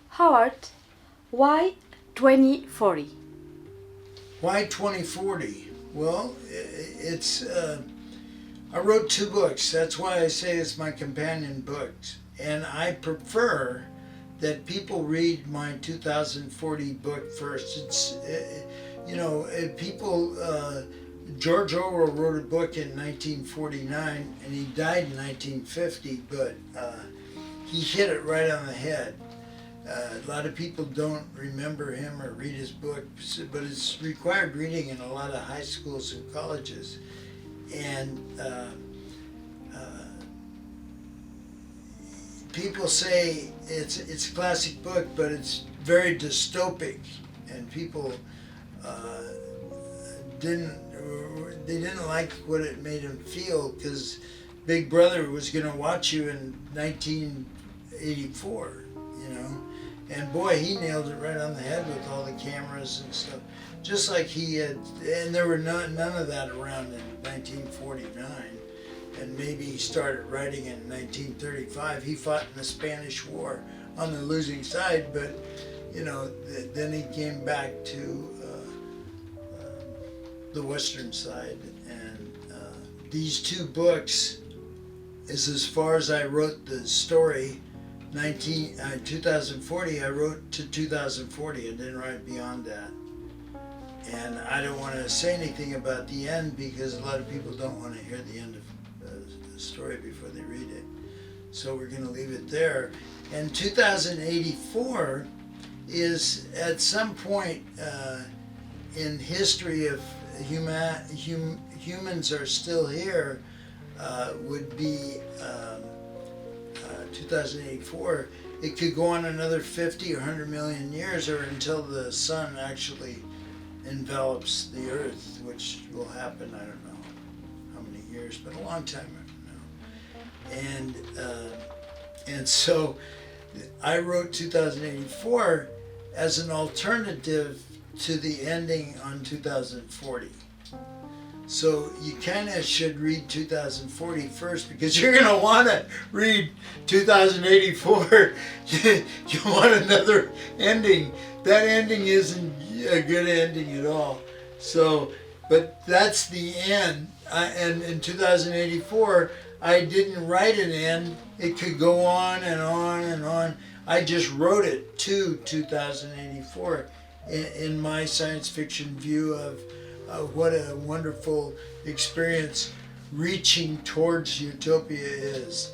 Howard, why 2040? Why 2040? Well, I wrote two books. That's why I say it's my companion books. And I prefer that people read my 2040 book first. George Orwell wrote a book in 1949 and he died in 1950, but he hit it right on the head. A lot of people don't remember him or read his book, but it's required reading in a lot of high schools and colleges. And people say it's a classic book, but it's very dystopic, and people didn't like what it made them feel, because Big Brother was going to watch you in 1984, you know. And boy, he nailed it right on the head with all the cameras and stuff. Just like he had, and there were none of that around in 1949. And maybe he started writing in 1935. He fought in the Spanish War on the losing side, but you know, then he came back to the Western side. And these two books is as far as I wrote the story. 2040, I wrote to 2040 and didn't write beyond that. And I don't want to say anything about the end because a lot of people don't want to hear the end of the story before they read it. So we're going to leave it there. And 2084 is at some point in history of humans are still here, would be 2084. It could go on another 50 or 100 million years, or until the sun actually envelops the earth, which will happen, I don't know how many years, but a long time from now. And so I wrote 2084 as an alternative to the ending on 2040. So you kind of should read 2040 first, because you're going to want to read 2084. You want another ending. That ending isn't a good ending at all. So, but that's the end. And in 2084, I didn't write an end. It could go on and on and on. I just wrote it to 2084 in my science fiction view of what a wonderful experience reaching towards utopia is.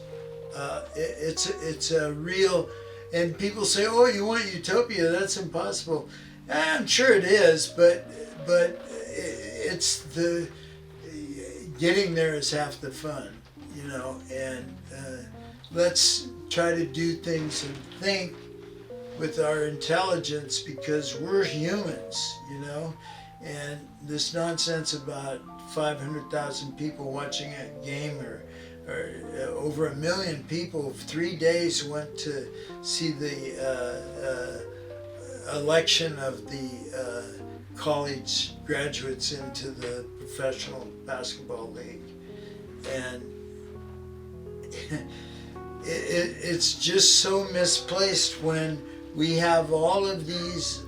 It's a real, and people say, "Oh, you want utopia? That's impossible." I'm sure it is, but it's the getting there is half the fun, you know. And let's try to do things and think with our intelligence, because we're humans, you know. And this nonsense about 500,000 people watching a game, or over 1 million people, 3 days went to see the election of the college graduates into the professional basketball league. And it's just so misplaced when we have all of these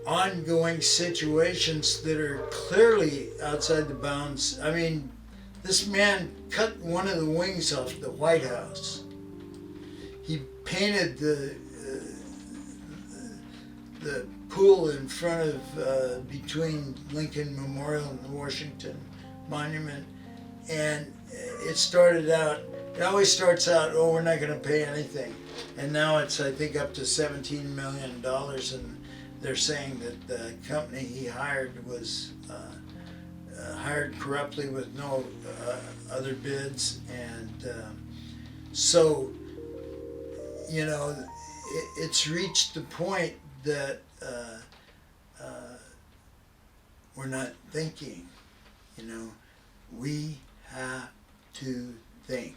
ongoing situations that are clearly outside the bounds. I mean, this man cut one of the wings off the White House. He painted the pool in front of between Lincoln Memorial and the Washington Monument, and it always starts out, oh, we're not going to pay anything, and now it's, I think, up to $17 million, and they're saying that the company he hired was hired corruptly with no other bids. And so, you know, it's reached the point that we're not thinking, you know. We have to think.